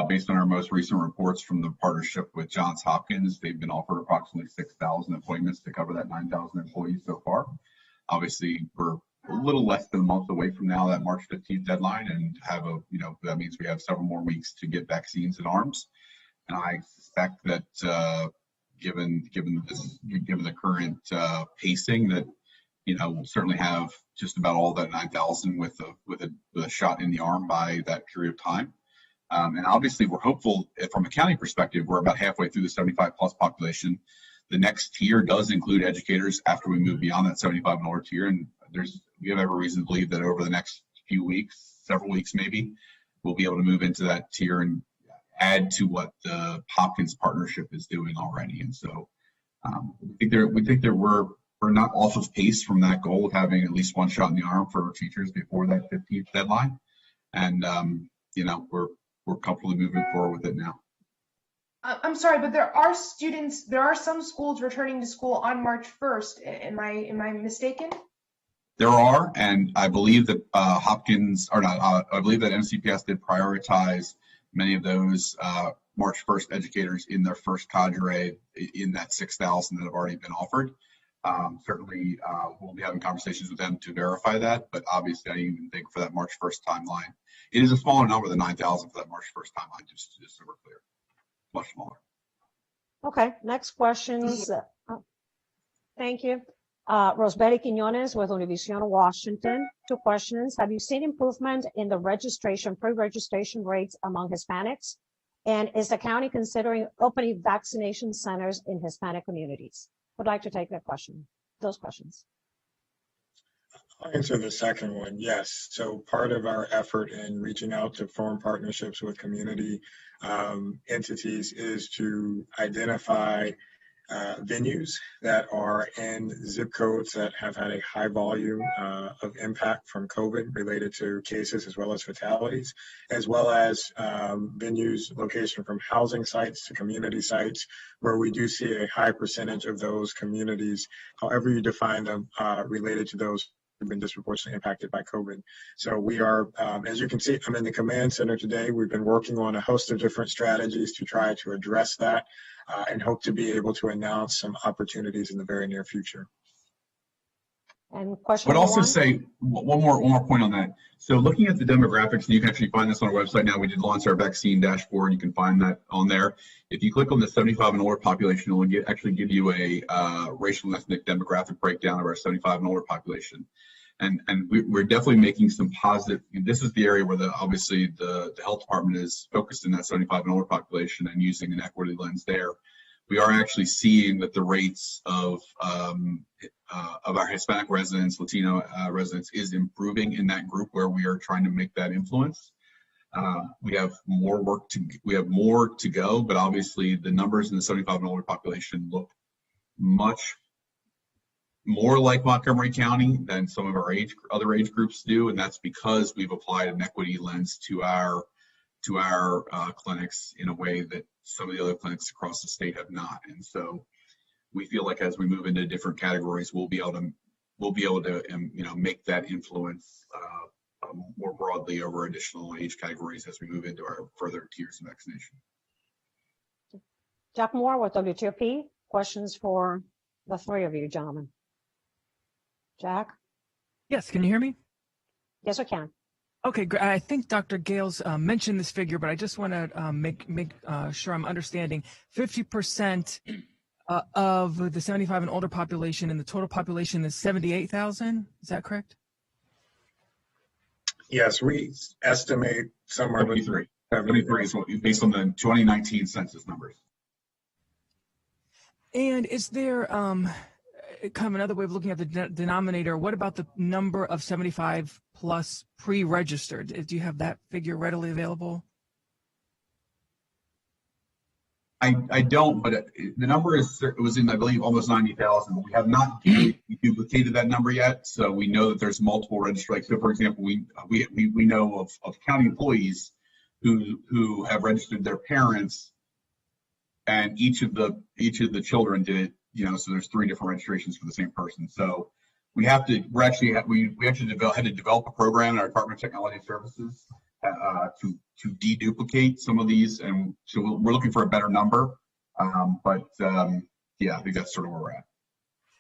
D: Based on our most recent reports from the partnership with Johns Hopkins, they've been offered approximately 6,000 appointments to cover that 9,000 employees so far. Obviously, we're a little less than a month away from now, that March 15th deadline, and that means we have several more weeks to get vaccines in arms. And I suspect that given the current pacing, that we'll certainly have just about all that 9,000 with a shot in the arm by that period of time. And obviously, we're hopeful from a county perspective. We're about halfway through the 75 plus population. The next tier does include educators after we move beyond that 75 and older tier. And we have every reason to believe that over the next few weeks, several weeks maybe, we'll be able to move into that tier and add to what the Hopkins partnership is doing already. And so we think that we're not off of pace from that goal of having at least one shot in the arm for teachers before that 15th deadline. And we're comfortably moving forward with it now.
I: I'm sorry, but there are some schools returning to school on March 1st. Am I mistaken?
D: There are, and I believe that I believe that MCPS did prioritize many of those March 1st educators in their first cadre in that 6,000 that have already been offered. Certainly, we'll be having conversations with them to verify that, but obviously I even think for that March 1st timeline, it is a smaller number than 9,000 for that March 1st timeline, just so we're clear. Much smaller.
B: Okay, next questions. Thank you. Rosbelly Quinones with Univision Washington. 2 questions. Have you seen improvement in the pre-registration rates among Hispanics? And is the county considering opening vaccination centers in Hispanic communities? Would like to take those questions.
A: I'll answer the second one. Yes. So part of our effort in reaching out to form partnerships with community entities is to identify venues that are in zip codes that have had a high volume of impact from COVID related to cases as well as fatalities, as well as venues, location from housing sites to community sites, where we do see a high percentage of those communities, however you define them, related to those who've been disproportionately impacted by COVID. So we are, as you can see, I'm in the command center today. We've been working on a host of different strategies to try to address that and hope to be able to announce some opportunities in the very near future.
B: And question
D: I would also
B: one?
D: say one more point on that. So looking at the demographics, and you can actually find this on our website now. We did launch our vaccine dashboard. You can find that on there. If you click on the 75 and older population, it will actually give you a racial and ethnic demographic breakdown of our 75 and older population. And we're definitely making some positive. This is the area where obviously the health department is focused in that 75 and older population and using an equity lens there. We are actually seeing that the rates of our Hispanic residents, Latino residents, is improving in that group where we are trying to make that influence. We have more to go, but obviously the numbers in the 75 and older population look much more like Montgomery County than some of our other age groups do, and that's because we've applied an equity lens to our clinics in a way that some of the other clinics across the state have not. And so we feel like as we move into different categories, we'll be able to make that influence more broadly over additional age categories as we move into our further tiers of vaccination.
B: Jack Moore with WTOP. Questions for the 3 of you, gentlemen. Jack?
J: Yes, can you hear me?
B: Yes, I can.
J: Okay, great. I think Dr. Gales mentioned this figure, but I just want to make sure I'm understanding. 50% of the 75 and older population and the total population is 78,000. Is that correct?
A: Yes, we estimate somewhere between
D: 73 is what, based on the 2019 census numbers.
J: And is there kind of another way of looking at the denominator, what about the number of 75 plus pre-registered? Do you have that figure readily available?
D: I don't, but the number it was in, I believe, almost 90,000. We have not duplicated that number yet, so we know that there's multiple registered. Like, so, for example, we know of county employees who have registered their parents, and each of the children did it. You know, so there's 3 different registrations for the same person. So we had to develop a program in our Department of Technology Services to deduplicate some of these, and so we're looking for a better number. Yeah, I think that's sort of where we're at.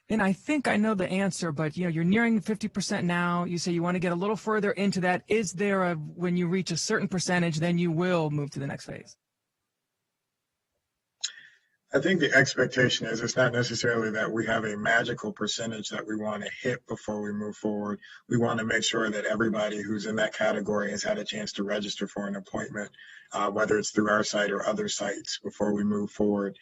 J: And I think I know the answer, but you're nearing 50% now. You say you want to get a little further into that. Is there when you reach a certain percentage, then you will move to the next phase?
A: I think the expectation is it's not necessarily that we have a magical percentage that we want to hit before we move forward. We want to make sure that everybody who's in that category has had a chance to register for an appointment, whether it's through our site or other sites, before we move forward.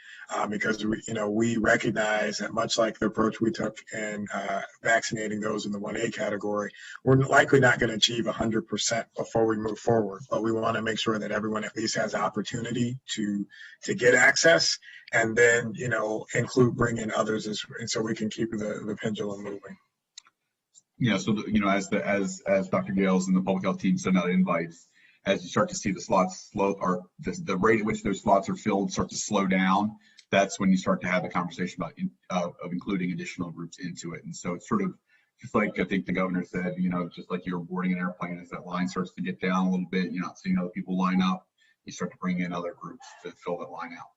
A: Because we recognize that, much like the approach we took in vaccinating those in the 1A category, we're likely not going to achieve 100% before we move forward. But we want to make sure that everyone at least has opportunity to get access, and then include bringing others, and so we can keep the pendulum moving.
D: Yeah. So as Dr. Gales and the public health team send out invites, as you start to see the slots slow, or the rate at which those slots are filled start to slow down, that's when you start to have the conversation about of including additional groups into it. And so it's sort of just like I think the governor said, just like you're boarding an airplane, as that line starts to get down a little bit, you're not seeing other people line up, you start to bring in other groups to fill that line out.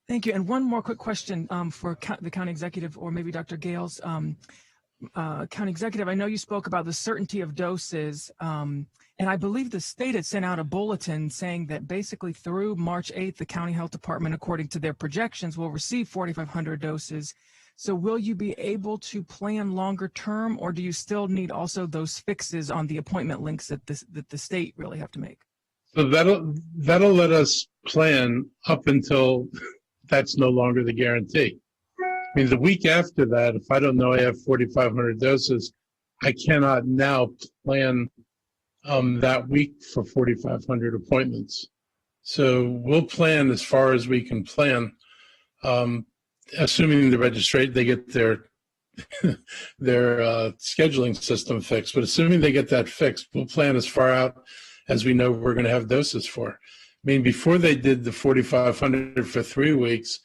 J: Thank you. And one more quick question for the county executive, or maybe Dr. Gales. County executive, I know you spoke about the certainty of doses, and I believe the state had sent out a bulletin saying that basically through March 8th, the county health department, according to their projections, will receive 4,500 doses. So will you be able to plan longer term, or do you still need also those fixes on the appointment links that the state really have to make?
C: So that'll let us plan up until that's no longer the guarantee. I mean, the week after that, if I don't know I have 4,500 doses, I cannot now plan that week for 4,500 appointments. So we'll plan as far as we can plan, assuming they get their scheduling system fixed. But assuming they get that fixed, we'll plan as far out as we know we're going to have doses for. I mean, before they did the 4,500 for 3 weeks,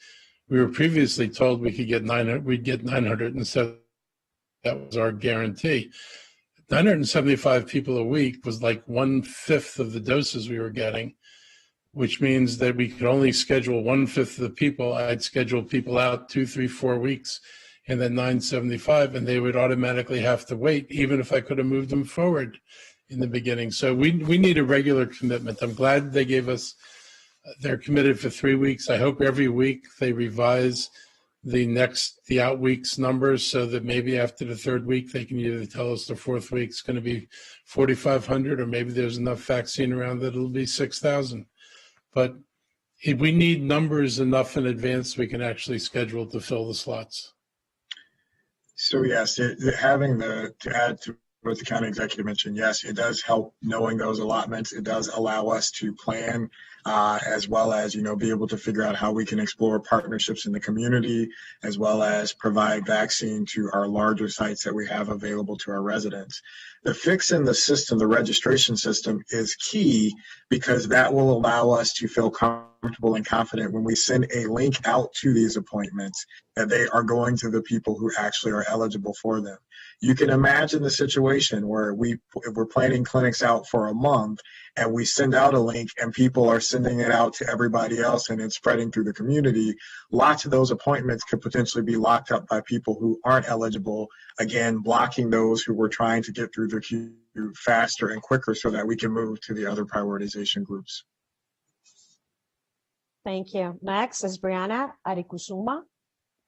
C: we were previously told we'd get 907. That was our guarantee. 975 people a week was like 1/5 of the doses we were getting, which means that we could only schedule 1/5 of the people. I'd schedule people out 2, 3, 4 weeks, and then 975, and they would automatically have to wait, even if I could have moved them forward in the beginning. So we need a regular commitment. I'm glad they gave us, they're committed for 3 weeks. I hope every week they revise the out weeks numbers, so that maybe after the 3rd week, they can either tell us the 4th week's going to be 4,500, or maybe there's enough vaccine around that it'll be 6,000. But we need numbers enough in advance we can actually schedule to fill the slots.
A: So yes, to add to what the county executive mentioned, yes, it does help knowing those allotments. It does allow us to plan, as well as, be able to figure out how we can explore partnerships in the community, as well as provide vaccine to our larger sites that we have available to our residents. The fix in the system, the registration system, is key, because that will allow us to feel comfortable and confident when we send a link out to these appointments that they are going to the people who actually are eligible for them. You can imagine the situation where if we're planning clinics out for a month and we send out a link and people are sending it out to everybody else and it's spreading through the community. Lots of those appointments could potentially be locked up by people who aren't eligible, again, blocking those who were trying to get through the queue faster and quicker so that we can move to the other prioritization groups.
B: Thank you. Next is Brianna Arikusuma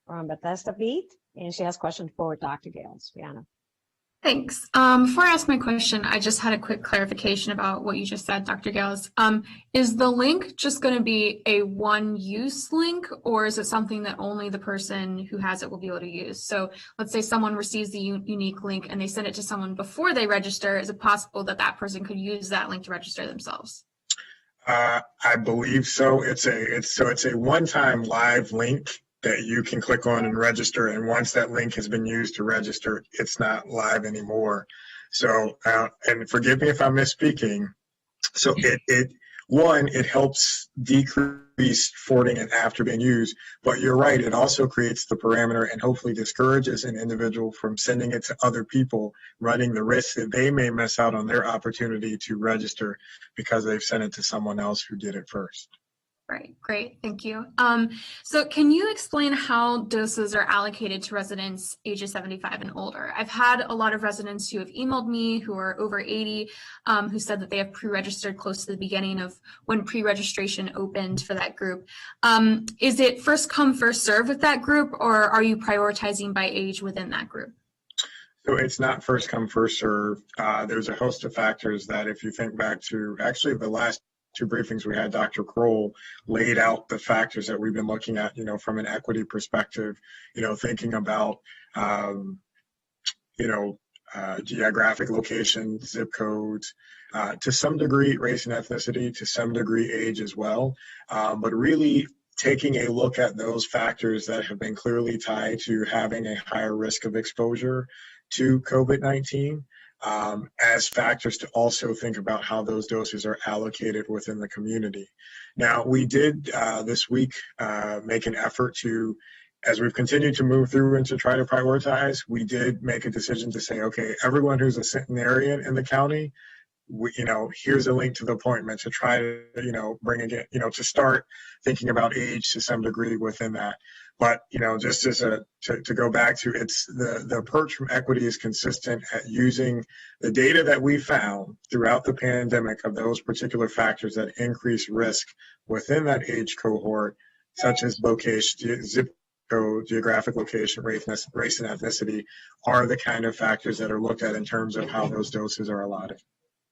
B: from Bethesda Beat, and she has questions for Dr. Gales. Brianna.
K: Thanks. Before I ask my question, I just had a quick clarification about what you just said, Dr. Gales. Is the link just going to be a one-use link, or is it something that only the person who has it will be able to use? So let's say someone receives the unique link and they send it to someone before they register. Is it possible that that person could use that link to register themselves?
A: I believe so. It's a one-time live link that you can click on and register. And once that link has been used to register, it's not live anymore. So, and forgive me if I'm misspeaking. So it helps decrease forwarding it after being used, but you're right, it also creates the parameter and hopefully discourages an individual from sending it to other people, running the risk that they may miss out on their opportunity to register because they've sent it to someone else who did it first.
K: Right, great, thank you. So can you explain how doses are allocated to residents ages 75 and older? I've had a lot of residents who have emailed me who are over 80 who said that they have pre-registered close to the beginning of when pre-registration opened for that group. Is it first come, first serve with that group, or are you prioritizing by age within that group?
A: So it's not first come, first serve. There's a host of factors that if you think back to actually the last two briefings we had, Dr. Kroll laid out the factors that we've been looking at, from an equity perspective, thinking about, geographic location, zip codes, to some degree, race and ethnicity, to some degree, age as well. But really taking a look at those factors that have been clearly tied to having a higher risk of exposure to COVID-19. As factors to also think about how those doses are allocated within the community. Now, we did this week make an effort to, as we've continued to move through and to try to prioritize, we did make a decision to say, okay, everyone who's a centenarian in the county, here's a link to the appointment to try to, bring again, to start thinking about age to some degree within that. But, just as to go back to it's the approach from equity is consistent at using the data that we found throughout the pandemic of those particular factors that increase risk within that age cohort, such as location, zip code, geographic location, race and ethnicity, are the kind of factors that are looked at in terms of how those doses are allotted.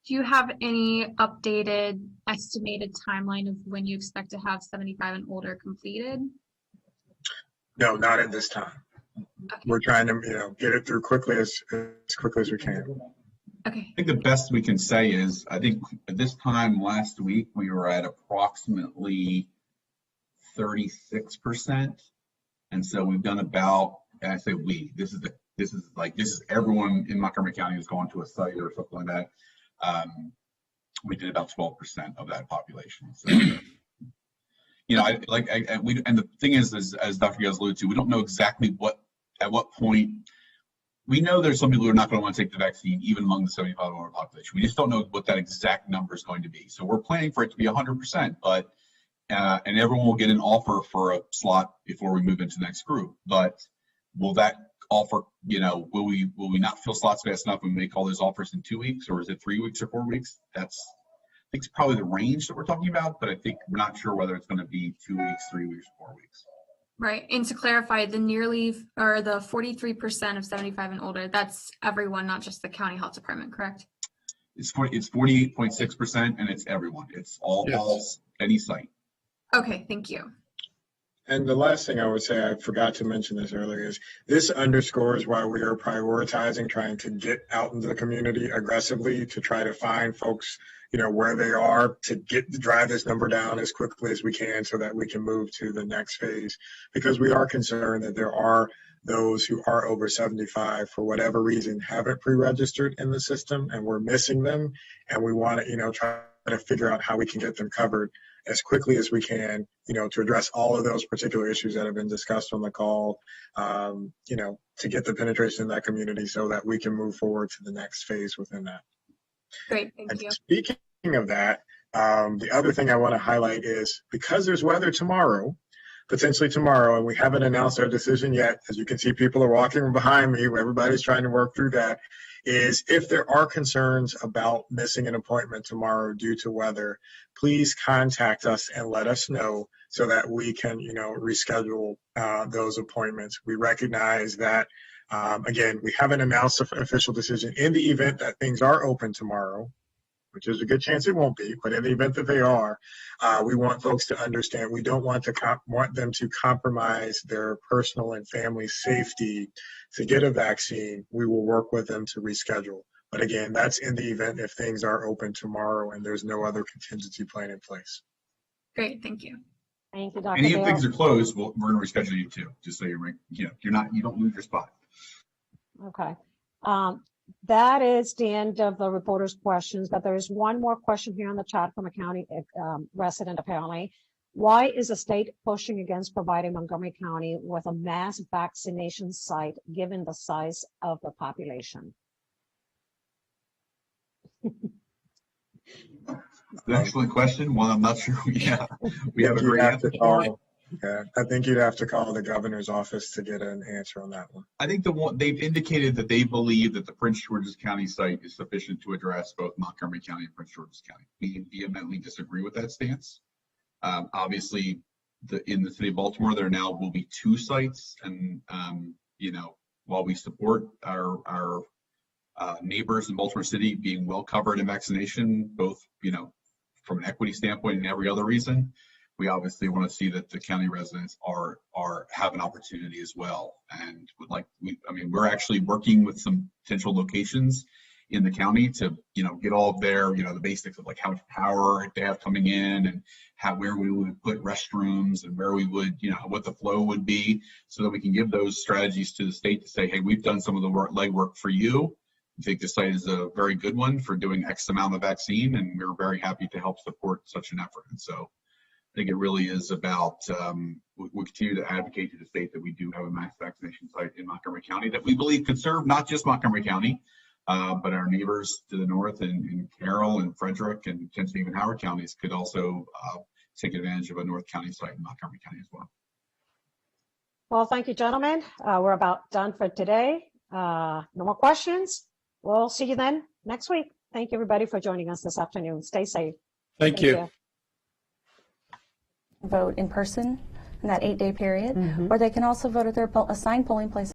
K: Do you have any updated estimated timeline of when you expect to have 75 and older completed?
A: No, not at this time. Okay. We're trying to, get it through quickly as quickly as we can.
K: Okay.
D: I think the best we can say is, I think at this time last week, we were at approximately 36%. And so we've done about, and I say we, this is everyone in Montgomery County who's gone to a site or something like that. We did about 12% of that population. So, and the thing is, as Dr. Gales alluded to, we don't know exactly at what point. We know there's some people who are not going to want to take the vaccine, even among the 75 and older population. We just don't know what that exact number is going to be. So we're planning for it to be 100%, but and everyone will get an offer for a slot before we move into the next group. But will that offer, will we not fill slots fast enough and make all those offers in 2 weeks, or is it 3 weeks or 4 weeks? I think it's probably the range that we're talking about, but I think we're not sure whether it's going to be 2 weeks, 3 weeks, 4 weeks.
K: Right. And to clarify, the 43% of 75 and older, that's everyone, not just the county health department, correct?
D: It's 48.6%, and it's everyone. It's all any site.
K: Okay, thank you.
A: And the last thing I would say, I forgot to mention this earlier, is this underscores why we are prioritizing trying to get out into the community aggressively to try to find folks, where they are, to drive this number down as quickly as we can so that we can move to the next phase. Because we are concerned that there are those who are over 75 for whatever reason haven't pre-registered in the system, and we're missing them, and we want to, try to figure out how we can get them covered as quickly as we can, to address all of those particular issues that have been discussed on the call, to get the penetration in that community so that we can move forward to the next phase within that.
K: Great, thank you.
A: Speaking of that, the other thing I want to highlight is because there's weather potentially tomorrow, and we haven't announced our decision yet, as you can see, people are walking behind me, everybody's trying to work through that, is if there are concerns about missing an appointment tomorrow due to weather, please contact us and let us know so that we can, reschedule those appointments. We recognize that Again, we haven't announced an official decision. In the event that things are open tomorrow, which is a good chance it won't be, but in the event that they are, we want folks to understand we don't want them to compromise their personal and family safety to get a vaccine. We will work with them to reschedule. But again, that's in the event if things are open tomorrow and there's no other contingency plan in place.
K: Great, thank you.
B: Thank you, Dr.
D: And if
B: Gale.
D: things are closed, we're going to reschedule you too, just so you don't lose your spot.
B: Okay. That is the end of the reporters' questions, but there is one more question here in the chat from a county resident apparently. Why is the state pushing against providing Montgomery County with a mass vaccination site given the size of the population?
D: It's an excellent question. One I'm not sure we have a great answer for.
A: Yeah, I think you'd have to call the governor's office to get an answer on that one.
D: I think they've indicated that they believe that the Prince George's County site is sufficient to address both Montgomery County and Prince George's County. We vehemently disagree with that stance. Obviously, in the city of Baltimore, there now will be 2 sites, and while we support our neighbors in Baltimore City being well covered in vaccination, both from an equity standpoint and every other reason, we obviously want to see that the county residents have an opportunity as well. And we're actually working with some potential locations in the county to, get all of their, the basics of like how much power they have coming in and where we would put restrooms and where we would, what the flow would be, so that we can give those strategies to the state to say, hey, we've done some of the legwork for you. I think the site is a very good one for doing X amount of vaccine, and we're very happy to help support such an effort. And so I think it really is about, we continue to advocate to the state that we do have a mass vaccination site in Montgomery County that we believe could serve not just Montgomery County, but our neighbors to the north in Carroll and Frederick and potentially even Howard counties could also take advantage of a North County site in Montgomery County as well.
B: Well, thank you, gentlemen. We're about done for today. No more questions. We'll see you then next week. Thank you, everybody, for joining us this afternoon. Stay safe.
C: Thank you.
L: Vote in person in that 8-day period, or they can also vote at their assigned polling place